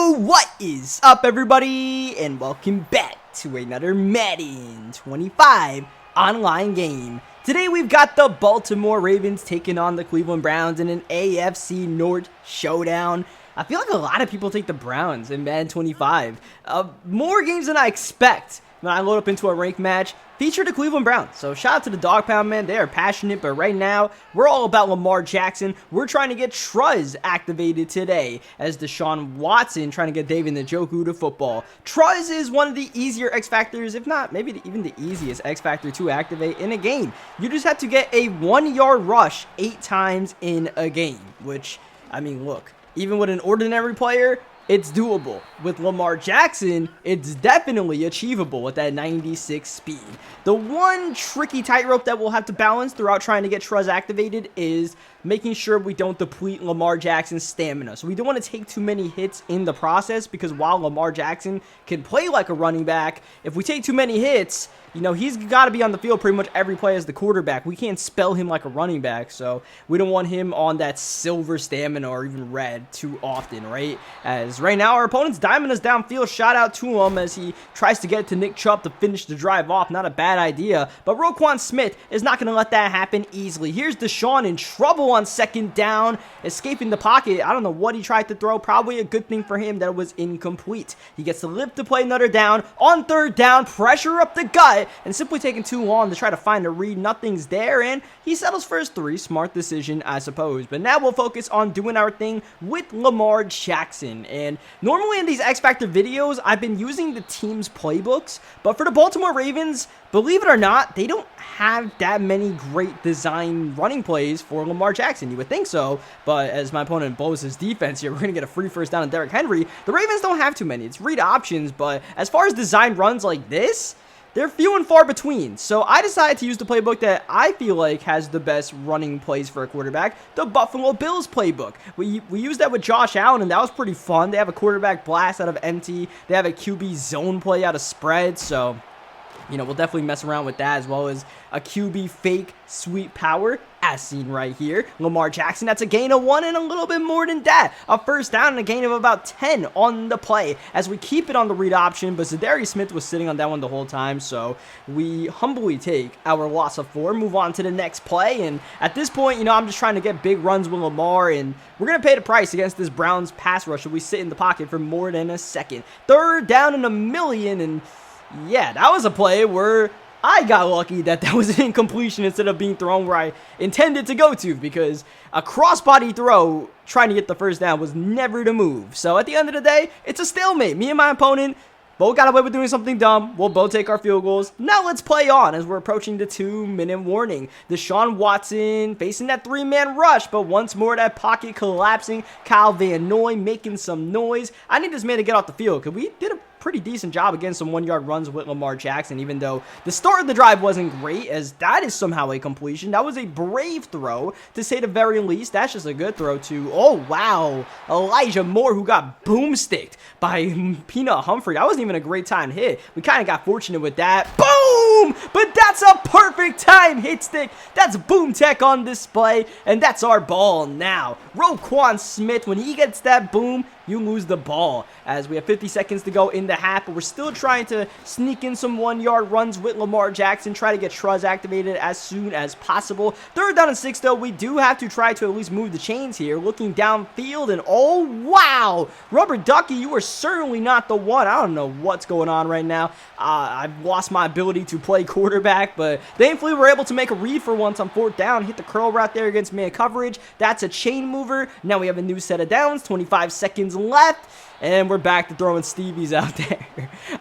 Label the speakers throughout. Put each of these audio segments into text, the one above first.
Speaker 1: Yo, what is up, everybody, and welcome back to another Madden 25 online game. Today we've got the Baltimore Ravens taking on the Cleveland Browns in an AFC North showdown. I feel like a lot of people take the Browns in Madden 25. More games than I expect when I load up into a ranked match feature the Cleveland Browns. So shout out to the Dog Pound, man. They are passionate, but right now we're all about Lamar Jackson. We're trying to get TRUZZ activated today as Deshaun Watson trying to get David Njoku to football. TRUZZ is one of the easier X Factors, if not maybe even the easiest X Factor to activate in a game. You just have to get a 1-yard rush 8 times in a game, which, I mean, look, even with an ordinary player, it's doable. With Lamar Jackson, it's definitely achievable with that 96 speed. The one tricky tightrope that we'll have to balance throughout trying to get TRUZZ activated is making sure we don't deplete Lamar Jackson's stamina. So we don't want to take too many hits in the process, because while Lamar Jackson can play like a running back, if we take too many hits, you know, he's got to be on the field pretty much every play as the quarterback. We can't spell him like a running back, so we don't want him on that silver stamina or even red too often, right? As right now our opponent's diming us downfield. Shout out to him as he tries to get to Nick Chubb to finish the drive off. Not a bad idea, but Roquan Smith is not going to let that happen easily. Here's Deshaun in trouble on second down, escaping the pocket. I don't know what he tried to throw. Probably a good thing for him that it was incomplete. He gets to live to play another down. On third down, pressure up the gut, and simply taking too long to try to find a read. Nothing's there, and he settles for his 3. Smart decision, I suppose. But now we'll focus on doing our thing with Lamar Jackson. And normally in these X Factor videos, I've been using the team's playbooks, but for the Baltimore Ravens, believe it or not, they don't have that many great design running plays for Lamar Jackson. You would think so, but as my opponent blows his defense here, we're going to get a free first down on Derrick Henry. The Ravens don't have too many. It's read options, but as far as design runs like this, they're few and far between. So I decided to use the playbook that I feel like has the best running plays for a quarterback, the Buffalo Bills playbook. We used that with Josh Allen, and that was pretty fun. They have a quarterback blast out of empty. They have a QB zone play out of spread, so you know, we'll definitely mess around with that, as well as a QB fake sweep power, as seen right here. Lamar Jackson, that's a gain of 1 and a little bit more than that. A first down and a gain of about 10 on the play, as we keep it on the read option, but Zadarius Smith was sitting on that one the whole time, so we humbly take our loss of 4, move on to the next play, and at this point, you know, I'm just trying to get big runs with Lamar, and we're going to pay the price against this Browns pass rush if we sit in the pocket for more than a second. Third down and a million, and yeah, that was a play where I got lucky that was an incompletion instead of being thrown where I intended to go to, because a crossbody throw trying to get the first down was never the move. So at the end of the day, it's a stalemate. Me and my opponent both got away with doing something dumb. We'll both take our field goals. Now let's play on as we're approaching the 2-minute warning. Deshaun Watson facing that 3-man rush, but once more that pocket collapsing. Kyle Van Noy making some noise. I need this man to get off the field, because we did a pretty decent job against some 1-yard runs with Lamar Jackson, even though the start of the drive wasn't great, as that is somehow a completion. That was a brave throw, to say the very least. That's just a good throw to, oh wow, Elijah Moore, who got boomsticked by Peanut Humphrey. That wasn't even a great time hit. We kind of got fortunate with that. Boom! But that's a perfect time hit stick. That's boom tech on display, and that's our ball now. Roquan Smith, when he gets that boom, you lose the ball, as we have 50 seconds to go in the half, but we're still trying to sneak in some 1-yard runs with Lamar Jackson, try to get TRUZZ activated as soon as possible. Third down and 6, though, we do have to try to at least move the chains here. Looking downfield, and oh, wow! Rubber Ducky, you are certainly not the one. I don't know what's going on right now. I've lost my ability to play quarterback, but thankfully we're able to make a read for once on 4th down. Hit the curl right there against man coverage. That's a chain mover. Now we have a new set of downs, 25 seconds left, and we're back to throwing Stevies out there.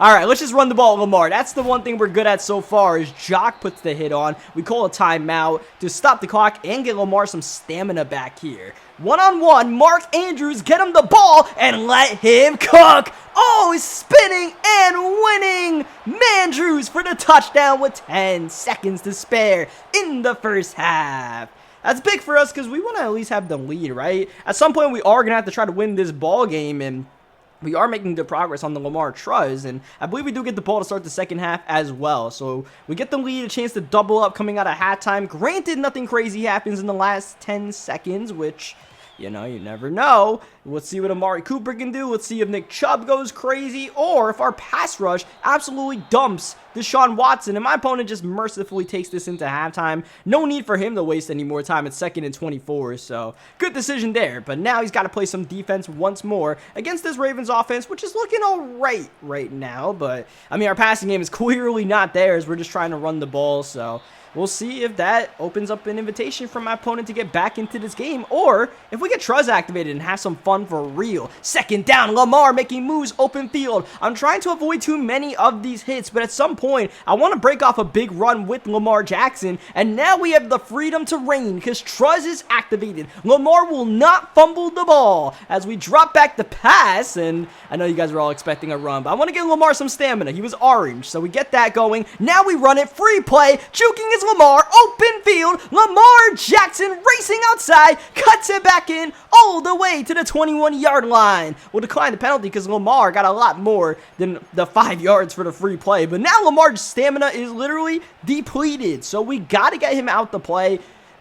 Speaker 1: All right, let's just run the ball with Lamar. That's the one thing we're good at so far, is Jock puts the hit on. We call a timeout to stop the clock and get Lamar some stamina back here. One-on-one, Mark Andrews, get him the ball and let him cook. Oh, he's spinning and winning. Mandrews for the touchdown with 10 seconds to spare in the first half. That's big for us, because we want to at least have the lead, right? At some point, we are going to have to try to win this ball game, and we are making good progress on the Lamar TRUZZ, and I believe we do get the ball to start the second half as well. So we get the lead, a chance to double up coming out of halftime. Granted, nothing crazy happens in the last 10 seconds, which You know, you never know. Let's see what Amari Cooper can do. Let's see if Nick Chubb goes crazy or if our pass rush absolutely dumps Deshaun Watson. And my opponent just mercifully takes this into halftime. No need for him to waste any more time. It's 2nd and 24, so good decision there. But now he's got to play some defense once more against this Ravens offense, which is looking all right now. But, I mean, our passing game is clearly not theirs. We're just trying to run the ball, so we'll see if that opens up an invitation for my opponent to get back into this game, or if we get TRUZZ activated and have some fun for real. 2nd down, Lamar making moves open field. I'm trying to avoid too many of these hits, but at some point, I want to break off a big run with Lamar Jackson, and now we have the freedom to reign because TRUZZ is activated. Lamar will not fumble the ball as we drop back the pass, and I know you guys were all expecting a run, but I want to give Lamar some stamina. He was orange, so we get that going. Now we run it, free play, juking is Lamar, open field, Lamar Jackson racing outside, cuts it back in all the way to the 21-yard line. We'll decline the penalty because Lamar got a lot more than the 5 yards for the free play, but now Lamar's stamina is literally depleted, so we got to get him out the play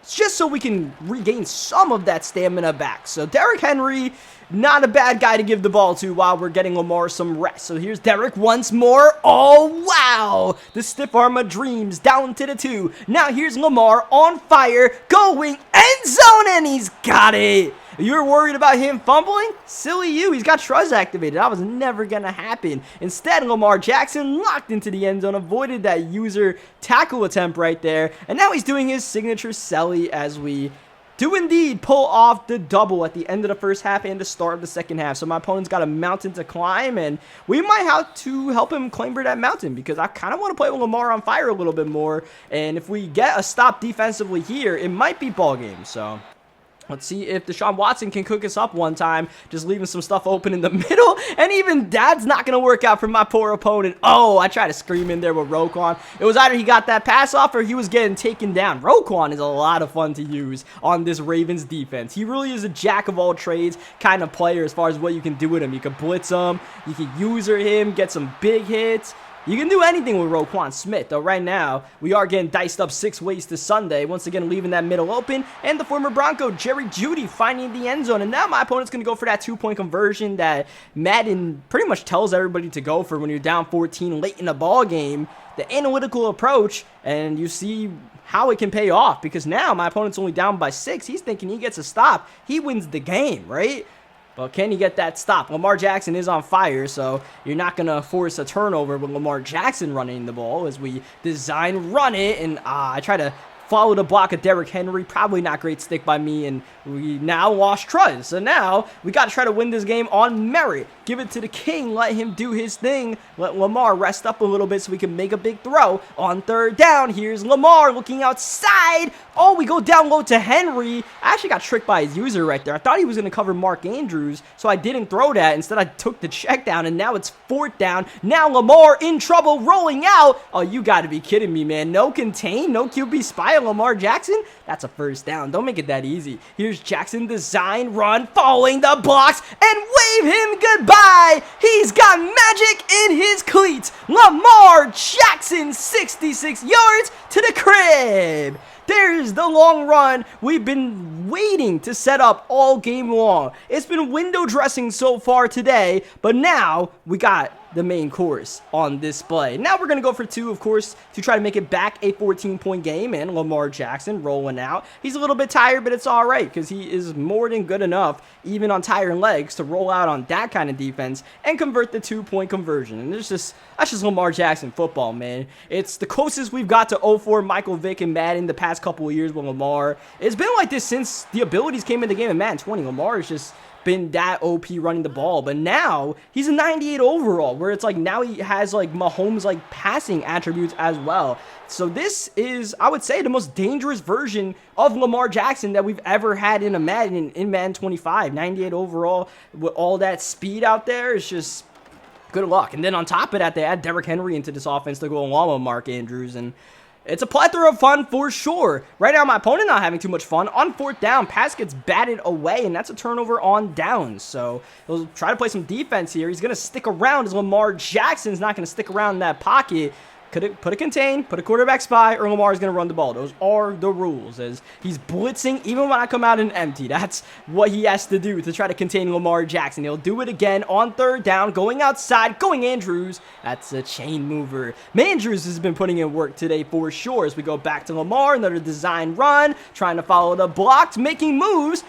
Speaker 1: just so we can regain some of that stamina back. So Derrick Henry, not a bad guy to give the ball to while we're getting Lamar some rest. So here's Derrick once more. Oh, wow. The stiff arm of dreams down to the 2. Now here's Lamar on fire, going end zone, and he's got it. You were worried about him fumbling? Silly you. He's got TRUZZ activated. That was never going to happen. Instead, Lamar Jackson locked into the end zone, avoided that user tackle attempt right there. And now he's doing his signature celly as we do indeed pull off the double at the end of the first half and the start of the second half. So my opponent's got a mountain to climb, and we might have to help him clamber that mountain because I kind of want to play with Lamar on fire a little bit more. And if we get a stop defensively here, it might be ball game. So let's see if Deshaun Watson can cook us up one time, just leaving some stuff open in the middle, and even that's not going to work out for my poor opponent. Oh, I tried to scream in there with Roquan. It was either he got that pass off or he was getting taken down. Roquan is a lot of fun to use on this Ravens defense. He really is a jack-of-all-trades kind of player as far as what you can do with him. You can blitz him, you can user him, get some big hits. You can do anything with Roquan Smith, though right now, we are getting diced up 6 ways to Sunday, once again leaving that middle open, and the former Bronco, Jerry Jeudy, finding the end zone, and now my opponent's going to go for that 2-point conversion that Madden pretty much tells everybody to go for when you're down 14 late in the ball game, the analytical approach, and you see how it can pay off, because now my opponent's only down by 6, he's thinking he gets a stop, he wins the game, right? But can you get that stop? Lamar Jackson is on fire, so you're not going to force a turnover with Lamar Jackson running the ball as we design run it. And I try to follow the block of Derrick Henry. Probably not great stick by me, and we now lost TRUZZ. So now we got to try to win this game on merit. Give it to the king. Let him do his thing. Let Lamar rest up a little bit so we can make a big throw on 3rd down. Here's Lamar looking outside. Oh, we go down low to Henry. I actually got tricked by his user right there. I thought he was going to cover Mark Andrews, so I didn't throw that. Instead, I took the check down, and now it's 4th down. Now Lamar in trouble, rolling out. Oh, you got to be kidding me, man. No contain, no QB spy on Lamar Jackson. That's a 1st down. Don't make it that easy. Here's Jackson, design, run, following the blocks, and wave him goodbye. He's got magic in his cleats. Lamar Jackson, 66 yards to the crib. There's the long run we've been waiting to set up all game long. It's been window dressing so far today, but now we got the main course on display. Now we're going to go for 2, of course, to try to make it back a 14-point game, and Lamar Jackson rolling out. He's a little bit tired, but it's all right because he is more than good enough, even on tired legs, to roll out on that kind of defense and convert the 2-point conversion. And that's just Lamar Jackson football, man. It's the closest we've got to 04 Michael Vick and Madden the past couple of years with Lamar. It's been like this since the abilities came in the game in Madden 20. Lamar is just been that OP running the ball, but now he's a 98 overall, where it's like now he has like Mahomes like passing attributes as well. So this is, I would say, the most dangerous version of Lamar Jackson that we've ever had in a Madden, in Madden 25. 98 overall with all that speed out there. It's just good luck. And then on top of that, they add Derrick Henry into this offense to go along with Mark Andrews, and it's a plethora of fun for sure. Right now, my opponent not having too much fun. On 4th down, pass gets batted away, and that's a turnover on downs. So he'll try to play some defense here. He's going to stick around as Lamar Jackson's not going to stick around in that pocket. put a contain, put a quarterback spy, or Lamar's going to run the ball. Those are the rules, as he's blitzing even when I come out in empty. That's what he has to do to try to contain Lamar Jackson. He'll do it again on third down, going outside, going Andrews. That's a chain mover. Andrews has been putting in work today for sure, as we go back to Lamar, another design run, trying to follow the blocked, making moves.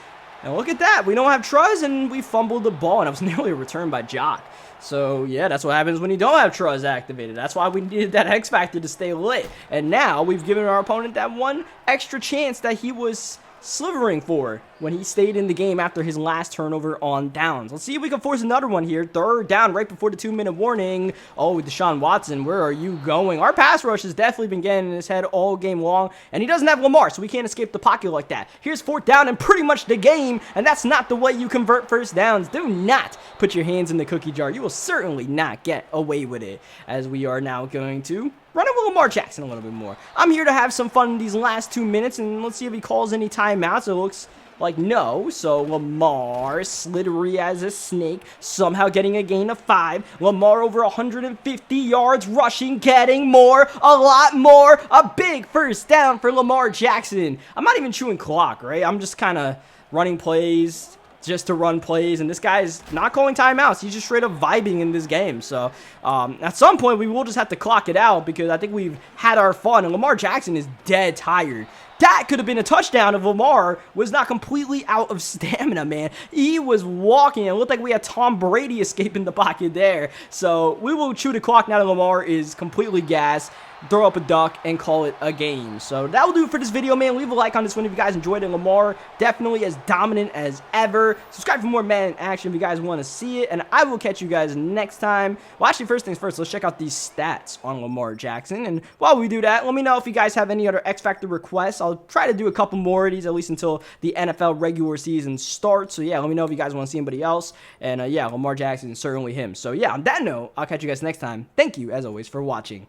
Speaker 1: And look at that. We don't have TRUZZ, and we fumbled the ball, and it was nearly a return by Jock. So, yeah, that's what happens when you don't have TRUZZ activated. That's why we needed that X Factor to stay lit. And now we've given our opponent that one extra chance that he was slivering for when he stayed in the game after his last turnover on downs. Let's see if we can force another one here. Third down right before the 2-minute warning. Oh, Deshaun Watson, where are you going? Our pass rush has definitely been getting in his head all game long, and he doesn't have Lamar, so we can't escape the pocket like that. Here's fourth down and pretty much the game, and that's not the way you convert first downs. Do not put your hands in the cookie jar. You will certainly not get away with it, as we are now going to run it with Lamar Jackson a little bit more. I'm here to have some fun in these last 2 minutes, and let's see if he calls any timeouts. It looks like no, so Lamar, slithery as a snake, somehow getting a gain of 5. Lamar over 150 yards rushing, getting more, a lot more. A big first down for Lamar Jackson. I'm not even chewing clock, right? I'm just kind of running plays just to run plays, and this guy is not calling timeouts. He's just straight up vibing in this game. So at some point we will just have to clock it out, because I think we've had our fun, and Lamar Jackson is dead tired. That could have been a touchdown if Lamar was not completely out of stamina, man. He was walking. It looked like we had Tom Brady escaping the pocket there. So we will chew the clock now that Lamar is completely gassed, throw up a duck, and call it a game. So that will do it for this video, man. Leave a like on this one if you guys enjoyed it. Lamar definitely as dominant as ever. Subscribe for more Madden action if you guys want to see it, and I will catch you guys next time. Well, actually, first things first, let's check out these stats on Lamar Jackson. And while we do that, let me know if you guys have any other X Factor requests. I'll try to do a couple more of these, at least until the NFL regular season starts. So yeah, let me know if you guys want to see anybody else. And yeah, Lamar Jackson is certainly him. So yeah, on that note, I'll catch you guys next time. Thank you, as always, for watching.